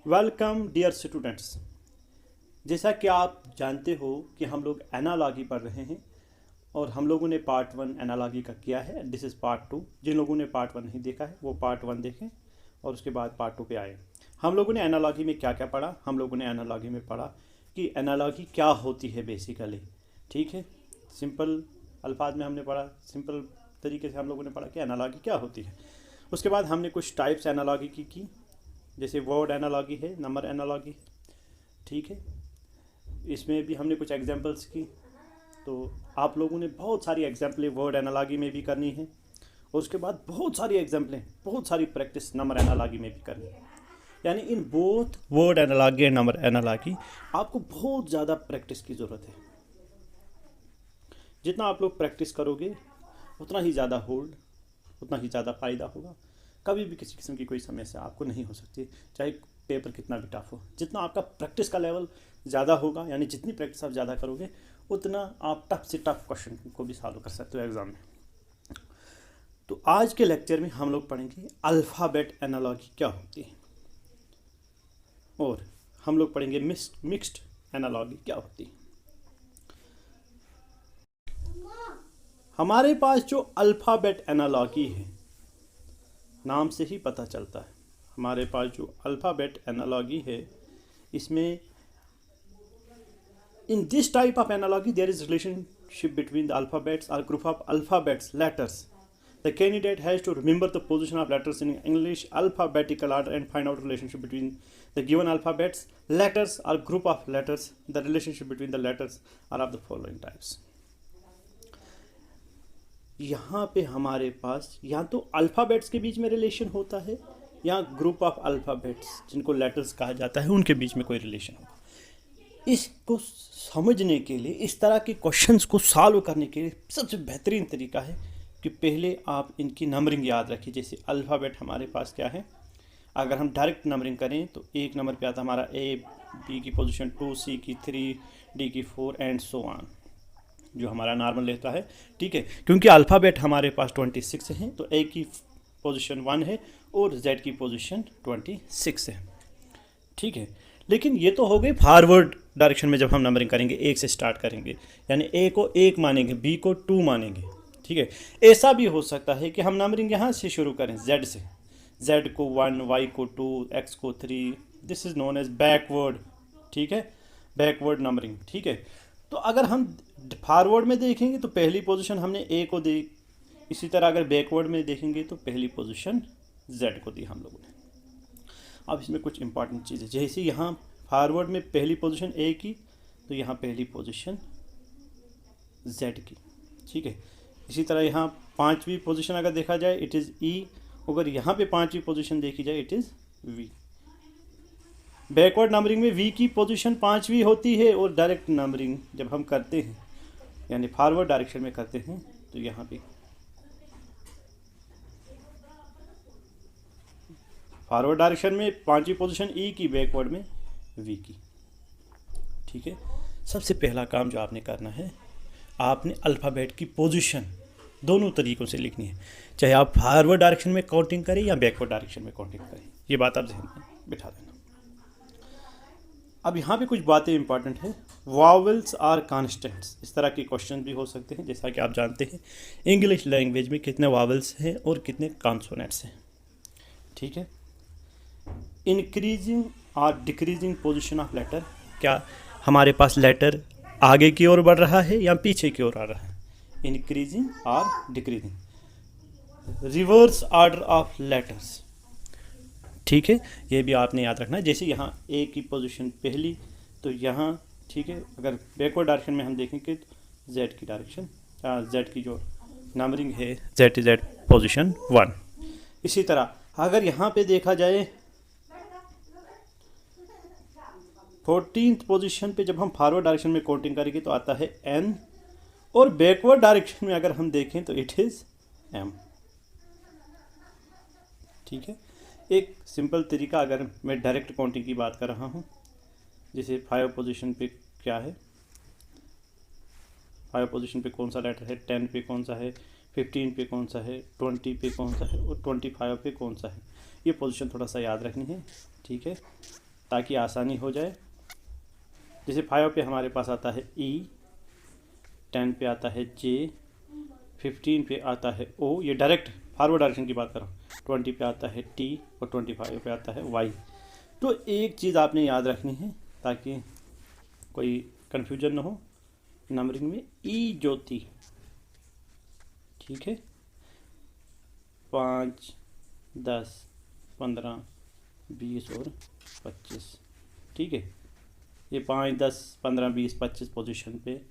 Welcome dear students. जैसा कि आप जानते हो कि हम लोग एनालॉजी पढ़ रहे हैं और हम लोगों ने पार्ट 1 एनालॉजी का किया है। This is part 2। जिन लोगों ने पार्ट 1 नहीं देखा है वो पार्ट 1 देखें और उसके बाद पार्ट 2 पे आए। हम लोगों ने एनालॉजी में क्या क्या पढ़ा? हम लोगों ने एनालॉजी में पढ़ा कि एनालॉजी क्या होती है बेसिकली। ठीक है, सिंपल अल्फाज में हमने पढ़ा, सिंपल तरीके से हम लोगों ने पढ़ा कि एनालॉजी क्या होती है। उसके बाद हमने कुछ टाइप्स एनालॉजी की, जैसे वर्ड एनालॉजी है, नंबर एनालॉजी है। ठीक है, इसमें भी हमने कुछ एग्जांपल्स की। तो आप लोगों ने बहुत सारी एग्जांपलें वर्ड एनालॉजी में भी करनी है और उसके बाद बहुत सारी एग्जांपलें, बहुत सारी प्रैक्टिस नंबर एनालॉजी में भी करनी है। यानी in both word analogy and number analogy आपको बहुत ज़्यादा प्रैक्टिस की ज़रूरत है। जितना आप लोग प्रैक्टिस करोगे उतना ही ज़्यादा होल्ड, उतना ही ज़्यादा फ़ायदा होगा। कभी भी किसी किस्म की कोई समस्या आपको नहीं हो सकती, चाहे पेपर कितना भी टफ हो। जितना आपका प्रैक्टिस का लेवल ज़्यादा होगा, यानी जितनी प्रैक्टिस आप ज़्यादा करोगे उतना आप टफ से टफ क्वेश्चन को भी सॉल्व कर सकते हो एग्ज़ाम में। तो आज के लेक्चर में हम लोग पढ़ेंगे अल्फ़ाबेट एनालॉजी क्या होती है और हम लोग पढ़ेंगे मिक्स्ड एनालॉजी क्या होती है। हमारे पास जो अल्फ़ाबेट एनालॉजी है, नाम से ही पता चलता है, हमारे पास जो अल्फ़ाबेट एनालॉजी है इसमें in this type of analogy there is relationship between the alphabets or group of alphabets letters. The candidate has to remember the position of letters in English alphabetical order and find out relationship between the given alphabets letters or group of letters. The relationship between the letters are of the following types. यहाँ पे हमारे पास या तो alphabets के बीच में relation होता है या ग्रुप ऑफ अल्फ़ाबेट्स जिनको लेटर्स कहा जाता है उनके बीच में कोई रिलेशन होगा। इसको समझने के लिए, इस तरह के क्वेश्चंस को सॉल्व करने के लिए सबसे बेहतरीन तरीका है कि पहले आप इनकी नंबरिंग याद रखिए। जैसे अल्फ़ाबेट हमारे पास क्या है, अगर हम डायरेक्ट नंबरिंग करें तो एक नंबर पे आता हमारा ए, बी की पोजीशन 2, सी की 3, डी की 4 एंड सो ऑन, जो हमारा नॉर्मल रहता है। ठीक है, क्योंकि अल्फ़ाबेट हमारे पास 26 है तो ए की पोजीशन 1 है और जेड की पोजीशन 26 है। ठीक है, लेकिन ये तो हो गई फॉरवर्ड डायरेक्शन में। जब हम नंबरिंग करेंगे एक से स्टार्ट करेंगे, यानी ए को 1 मानेंगे, बी को 2 मानेंगे। ठीक है, ऐसा भी हो सकता है कि हम नंबरिंग यहाँ से शुरू करें जेड से, जेड को 1, वाई को 2, एक्स को 3। This is known as backward. ठीक है, बैकवर्ड नंबरिंग। ठीक है, तो अगर हम फॉरवर्ड में देखेंगे तो पहली पोजीशन हमने ए को दी, इसी तरह अगर बैकवर्ड में देखेंगे तो पहली पोजीशन जेड को दी हम लोगों ने। अब इसमें कुछ इंपॉर्टेंट चीज़ें, जैसे यहाँ फॉरवर्ड में पहली पोजीशन ए की तो यहाँ पहली पोजीशन जेड की। ठीक है, इसी तरह यहाँ 5वीं पोजीशन अगर देखा जाए इट इज़ ई, अगर यहाँ पे 5वीं पोजीशन देखी जाए it is V. Backward numbering में वी की पोजीशन 5वीं होती है और डायरेक्ट नंबरिंग जब हम करते हैं यानी फॉरवर्ड डायरेक्शन में करते हैं तो यहाँ पे फॉरवर्ड डायरेक्शन में 5वीं पोजीशन ई की, बैकवर्ड में वी की। ठीक है, सबसे पहला काम जो आपने करना है, आपने अल्फ़ाबेट की पोजीशन दोनों तरीक़ों से लिखनी है, चाहे आप फॉरवर्ड डायरेक्शन में काउंटिंग करें या बैकवर्ड डायरेक्शन में काउंटिंग करें। ये बात आप ध्यान में बिठा देना। अब यहाँ पे कुछ बातें इंपॉर्टेंट है। वावल्स आर कॉन्स्टेंट्स, इस तरह के क्वेश्चन भी हो सकते हैं। जैसा कि आप जानते हैं इंग्लिश लैंग्वेज में कितने वावल्स हैं और कितने कॉन्सोनेंट्स हैं। ठीक है, इंक्रीजिंग और डिक्रीजिंग पोजीशन ऑफ लेटर, क्या हमारे पास लेटर आगे की ओर बढ़ रहा है या पीछे की ओर आ रहा है, इंक्रीजिंग और decreasing. Reverse order of letters, ठीक है, ये भी आपने याद रखना है। जैसे यहाँ ए की पोजीशन पहली तो यहाँ, ठीक है, अगर बैकवर्ड डायरेक्शन में हम देखेंगे तो जेड की डायरेक्शन, जेड की जो नंबरिंग है जेड पोजीशन 1। इसी तरह अगर यहाँ पे देखा जाए 14th पोजीशन पे जब हम फॉरवर्ड डायरेक्शन में काउंटिंग करेंगे तो आता है एन, और बैकवर्ड डायरेक्शन में अगर हम देखें तो इट इज़ एम। ठीक है, एक सिंपल तरीका, अगर मैं डायरेक्ट काउंटिंग की बात कर रहा हूँ, जैसे 5 पोजीशन पे क्या है, 5 पोजीशन पे कौन सा लेटर है, 10 पे कौन सा है, 15 पे कौन सा है, 20 पे कौन सा है और 25 पे कौन सा है, ये पोजीशन थोड़ा सा याद रखनी है। ठीक है, ताकि आसानी हो जाए। जैसे 5 पे हमारे पास आता है E, 10 पे आता है J, 15 पे आता है O, ये डायरेक्ट फॉरवर्ड डायरेक्शन की बात कर रहा हूँ। 20 पे आता है T और 25 पे आता है Y। तो एक चीज़ आपने याद रखनी है ताकि कोई कन्फ्यूजन ना हो नंबरिंग में। ई ज्योति, ठीक है, 5, 10, 15, 20 और 25, ठीक है। ये 5, 10, 15, 20, 25 पोजीशन पे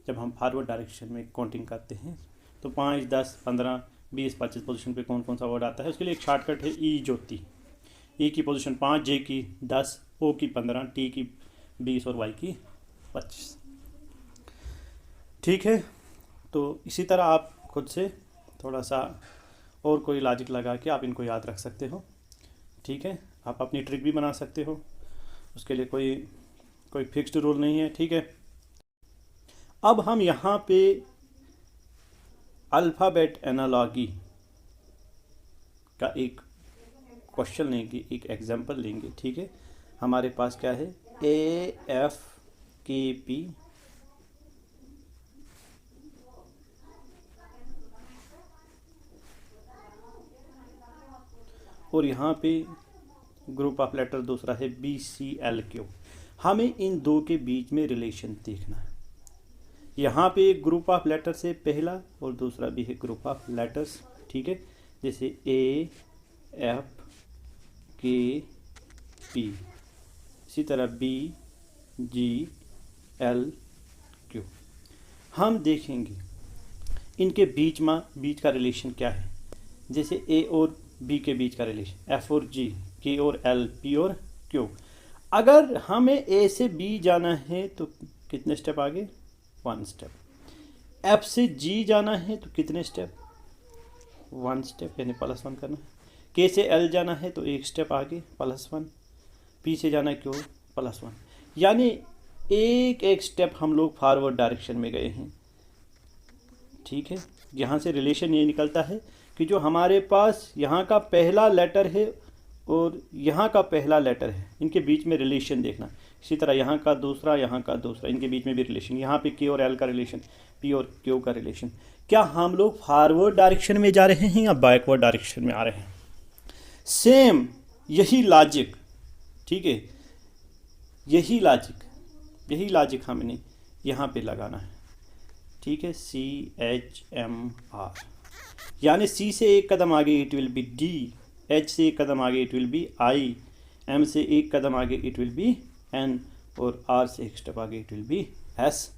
जब हम फॉरवर्ड डायरेक्शन में काउंटिंग करते हैं तो 5, 10, 15, 20, 25 पोजीशन पे कौन कौन सा वर्ड आता है, उसके लिए एक शॉर्टकट है ई ज्योति। ई की पोजीशन 5, जे की 10, ओ की 15, टी की 20 और वाई की 25, ठीक है। तो इसी तरह आप खुद से थोड़ा सा और कोई लॉजिक लगा के आप इनको याद रख सकते हो, ठीक है। आप अपनी ट्रिक भी बना सकते हो, उसके लिए कोई फिक्स्ड रूल नहीं है, ठीक है। अब हम यहाँ पे अल्फ़ाबेट एनालॉजी का एक क्वेश्चन लेंगे, एक एग्जांपल लेंगे, ठीक है। हमारे पास क्या है, AFKP और यहाँ पे ग्रुप ऑफ लेटर दूसरा है BCLQ। हमें इन दो के बीच में रिलेशन देखना है। यहाँ पे एक ग्रुप ऑफ लेटर से पहला और दूसरा भी है ग्रुप ऑफ लेटर्स, ठीक है। जैसे AFKP, इसी तरह BGLQ। हम देखेंगे इनके बीच का रिलेशन क्या है। जैसे A और B के बीच का रिलेशन, F और G, K और L, P और Q। अगर हमें A से B जाना है तो कितने स्टेप आगे, 1 स्टेप। F से G जाना है तो कितने स्टेप, 1 स्टेप, यानी +1 करना है। K से L जाना है तो 1 स्टेप आगे, +1। P से जाना है Q, +1। यानी एक एक स्टेप हम लोग फॉरवर्ड डायरेक्शन में गए हैं, ठीक है। यहाँ से रिलेशन ये निकलता है कि जो हमारे पास यहाँ का पहला लेटर है और यहाँ का पहला लेटर है, इनके बीच में रिलेशन देखना। इसी तरह यहाँ का दूसरा, इनके बीच में भी रिलेशन। यहाँ पे K और L का रिलेशन, P और Q का रिलेशन। क्या हम लोग फॉरवर्ड डायरेक्शन में जा रहे हैं या बैकवर्ड डायरेक्शन में आ रहे हैं। सेम यही लॉजिक, ठीक है, यही लॉजिक हमने यहाँ पे लगाना है, ठीक है। CHMR, यानी C से एक कदम आगे it will be D, H से एक कदम आगे it will be I, M से एक कदम आगे इट विल बी N और R से एक स्टेप आगे इट विल बी S।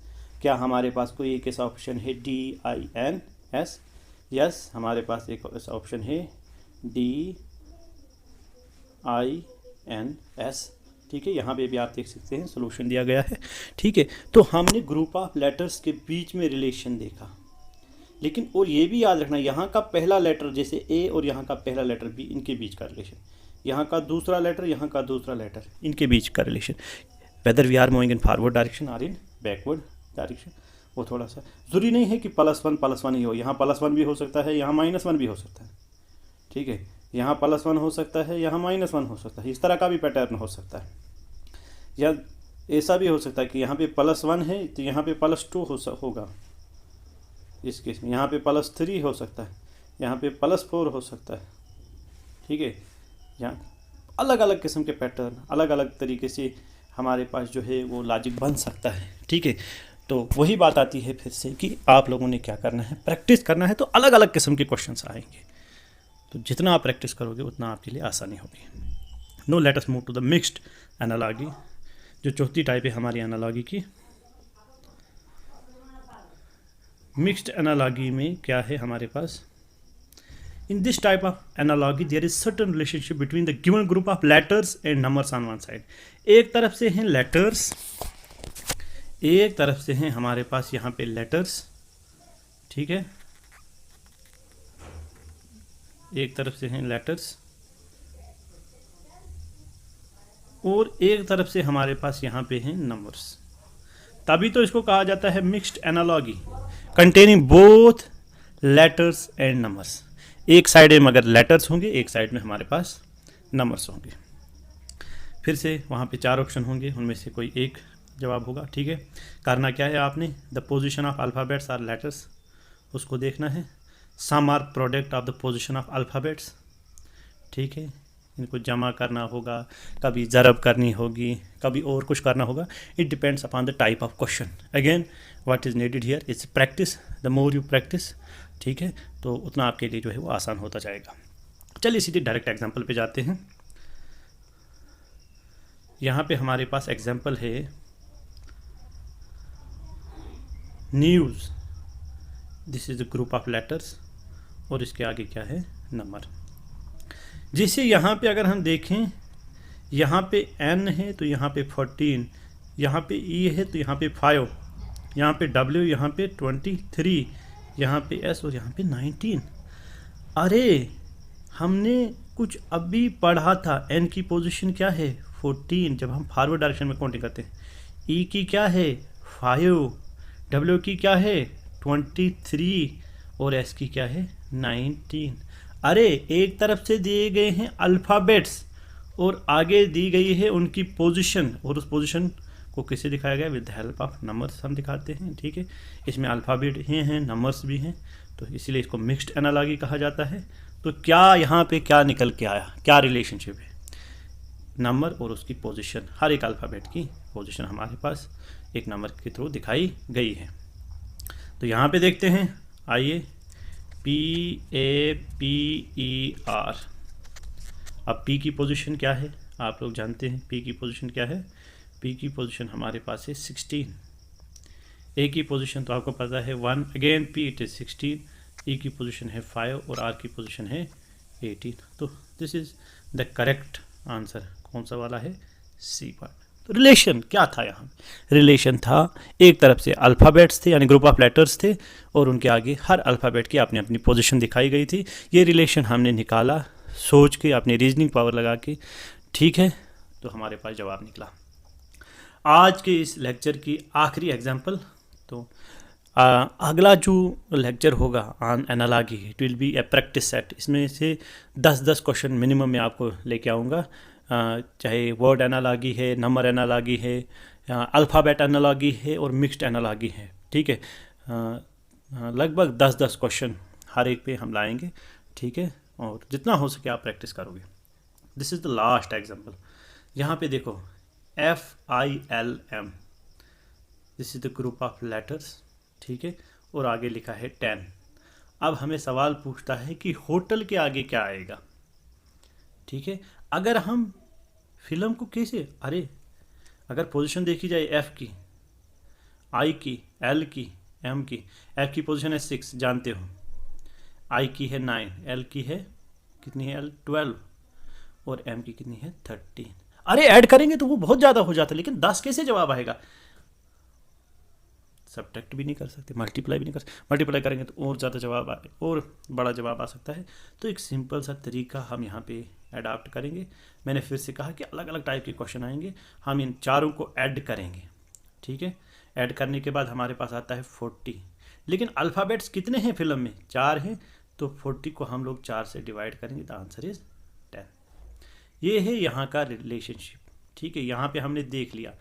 क्या हमारे पास कोई एक ऐसा ऑप्शन है DINS? यस, हमारे पास एक ऐसा ऑप्शन है DINS, ठीक है। यहाँ पे भी आप देख सकते हैं सोल्यूशन दिया गया है, ठीक है। तो हमने ग्रुप ऑफ लेटर्स के बीच में रिलेशन देखा, लेकिन और ये भी याद रखना, यहाँ का पहला लेटर जैसे A और यहाँ का पहला लेटर B, इनके बीच का रिलेशन, यहाँ का दूसरा लेटर, यहाँ का दूसरा लेटर, इनके बीच का relation, whether we are moving in forward direction और इन बैकवर्ड डायरेक्शन, वो थोड़ा सा ज़रूरी नहीं है कि +1 ही हो। यहाँ +1 भी हो सकता है, यहाँ -1 भी हो सकता है, ठीक है। यहाँ +1 हो सकता है, यहाँ -1 हो सकता है, इस तरह का भी पैटर्न हो सकता है। या ऐसा भी हो सकता है कि यहाँ पे +1 है तो यहाँ पे +2 होगा, इस केस में यहाँ पे +3 हो सकता है, यहाँ पे +4 हो सकता है, ठीक है। यहाँ अलग अलग किस्म के पैटर्न, अलग अलग तरीके से हमारे पास जो है वो लॉजिक बन सकता है, ठीक है। तो वही बात आती है फिर से कि आप लोगों ने क्या करना है, प्रैक्टिस करना है, तो अलग अलग किस्म के क्वेश्चंस आएंगे। तो जितना आप प्रैक्टिस करोगे उतना आपके लिए आसानी होगी। No let us move to the mixed analogy, जो चौथी टाइप है हमारी एनालॉजी की। मिक्स्ड एनालॉजी में क्या है हमारे पास, in this type of analogy there is certain relationship between the given group of letters and numbers on one side. एक तरफ से हैं लेटर्स, एक तरफ से हैं हमारे पास यहाँ पे लेटर्स, ठीक है, एक तरफ से हैं लेटर्स और एक तरफ से हमारे पास यहाँ पे हैं नंबर्स। तभी तो इसको कहा जाता है mixed analogy, containing both letters and numbers. एक साइड में मगर लेटर्स होंगे, एक साइड में हमारे पास नंबर्स होंगे। फिर से वहाँ पे 4 ऑप्शन होंगे, उनमें से कोई एक जवाब होगा। ठीक है, करना क्या है आपने, the position of alphabets or letters, उसको देखना है। Sum or product of the position of alphabets. ठीक है, इनको जमा करना होगा, कभी ज़रब करनी होगी, कभी और कुछ करना होगा। It depends upon the type of question. Again what is needed here is practice, the more you practice, ठीक है, तो उतना आपके लिए जो है वो आसान होता जाएगा। चलिए सीधे डायरेक्ट एग्जांपल पे जाते हैं। यहाँ पे हमारे पास एग्जांपल है news, this is the group of letters, और इसके आगे क्या है, नंबर। जैसे यहाँ पे अगर हम देखें, यहाँ पे N है तो यहाँ पे 14, यहाँ पे E है तो यहाँ पे 5, यहाँ पे W, यहाँ पे 23, यहाँ पे S और यहाँ पे 19। अरे हमने कुछ अभी पढ़ा था, N की पोजीशन क्या है 14 जब हम फॉरवर्ड डायरेक्शन में काउंटिंग करते हैं, E की क्या है 5, W की क्या है 23 और S की क्या है 19। अरे एक तरफ से दिए गए हैं अल्फ़ाबेट्स और आगे दी गई है उनकी पोजीशन, और उस पोजीशन को किससे दिखाया गया, with the help of numbers हम दिखाते हैं। ठीक है, इसमें अल्फ़ाबेट ही हैं, नंबर्स भी हैं, तो इसीलिए इसको मिक्स्ड एनालॉजी कहा जाता है। तो क्या यहाँ पे क्या निकल के आया, क्या रिलेशनशिप है, नंबर और उसकी पोजीशन, हर एक अल्फ़ाबेट की पोजीशन हमारे पास एक नंबर के थ्रू दिखाई गई है। तो यहाँ पे देखते हैं, आइए, PAPER। अब P की पोजीशन क्या है, आप लोग जानते हैं P की पोजीशन क्या है। P की पोजीशन हमारे पास है 16, A की पोजीशन तो आपको पता है 1, again P it is 16, E की पोजीशन है 5 और R की पोजीशन है 18। तो this is the correct answer. कौन सा वाला है, C पार्ट। तो रिलेशन क्या था, यहाँ रिलेशन था, एक तरफ से अल्फ़ाबेट्स थे यानी ग्रुप ऑफ लेटर्स थे और उनके आगे हर अल्फ़ाबेट की अपनी अपनी पोजीशन दिखाई गई थी। ये रिलेशन हमने निकाला सोच के, अपनी रीजनिंग पावर लगा के, ठीक है, तो हमारे पास जवाब निकला। आज के इस लेक्चर की आखिरी एग्जाम्पल, तो अगला जो लेक्चर होगा on analogy, it will be A practice set. इसमें से 10-10 क्वेश्चन मिनिमम मैं आपको लेके आऊँगा, चाहे वर्ड एनालॉजी है, नंबर एनालॉजी है, अल्फ़ाबेट एनालॉजी है और मिक्स्ड एनालॉजी है। ठीक है, लगभग 10-10 क्वेश्चन हर एक पे हम लाएंगे। ठीक है, और जितना हो सके आप प्रैक्टिस करोगे। This is the last example. यहाँ पे देखो FILM, this is the group of letters, ठीक है, और आगे लिखा है 10। अब हमें सवाल पूछता है कि होटल के आगे क्या आएगा। ठीक है, अगर हम फिल्म को कैसे, अरे अगर पोजीशन देखी जाए F की, I की, L की, M की, F की पोजीशन है 6 जानते हो, I की है 9, L की है कितनी है, L 12 और M की कितनी है 13। अरे ऐड करेंगे तो वो बहुत ज़्यादा हो जाता है, लेकिन 10 कैसे जवाब आएगा, सब्ट्रैक्ट भी नहीं कर सकते, मल्टीप्लाई भी नहीं कर सकते, मल्टीप्लाई करेंगे तो और ज़्यादा जवाब आए, और बड़ा जवाब आ सकता है। तो एक सिंपल सा तरीका हम यहाँ पे अडाप्ट करेंगे। मैंने फिर से कहा कि अलग अलग टाइप के क्वेश्चन आएंगे, हम इन चारों को ऐड करेंगे। ठीक है, ऐड करने के बाद हमारे पास आता है 40, लेकिन अल्फ़ाबेट्स कितने हैं फिल्म में, 4 हैं, तो 40 को हम लोग 4 से डिवाइड करेंगे, द आंसर इज़ 10। ये है यहाँ का रिलेशनशिप। ठीक है, यहाँ पे हमने देख लिया,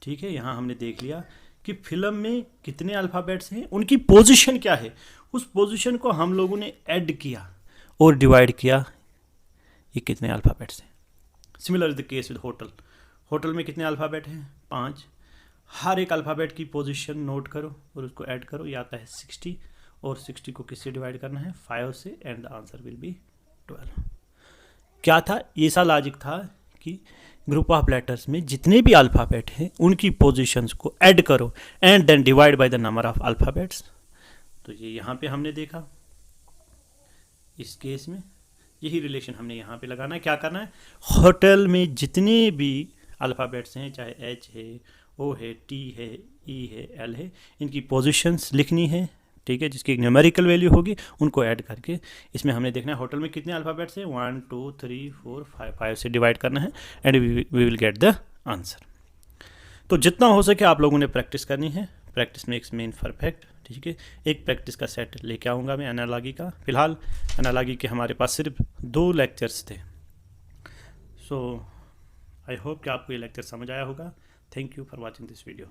ठीक है, यहाँ हमने देख लिया कि फिल्म में कितने अल्फ़ाबेट्स हैं, उनकी पोजीशन क्या है, उस पोजीशन को हम लोगों ने ऐड किया और डिवाइड किया, ये कितने अल्फ़ाबेट्स हैं। Similar is the case with hotel. Hotel में कितने अल्फ़ाबेट हैं, 5। हर एक अल्फ़ाबेट की पोजीशन नोट करो और उसको ऐड करो, ये आता है 60, और 60 को किससे डिवाइड करना है, 5 से, and the answer will be 12। क्या था, ये सा लॉजिक था कि ग्रुप ऑफ लेटर्स में जितने भी अल्फ़ाबेट हैं उनकी पोजीशंस को ऐड करो and then divide by the number of alphabets. तो ये यहाँ पे हमने देखा, इस केस में यही रिलेशन हमने यहाँ पे लगाना है। क्या करना है, होटल में जितने भी अल्फ़ाबेट्स हैं, चाहे H है, O है, T है, E है, L है, इनकी पोजीशंस लिखनी है। ठीक है, जिसकी एक न्यूमेरिकल वैल्यू होगी उनको ऐड करके इसमें हमने देखना है होटल में कितने अल्फ़ाबेट्स हैं, 1 2 3 4 5 से डिवाइड करना है, and we will get the answer. तो जितना हो सके आप लोगों ने प्रैक्टिस करनी है, प्रैक्टिस मेक्स मैन परफेक्ट। ठीक है, एक प्रैक्टिस का सेट लेके आऊँगा मैं एनालॉजी का। फ़िलहाल एनालॉजी के हमारे पास सिर्फ 2 लेक्चर्स थे, सो आई होप कि आपको ये लेक्चर समझ आया होगा। Thank you for watching this video.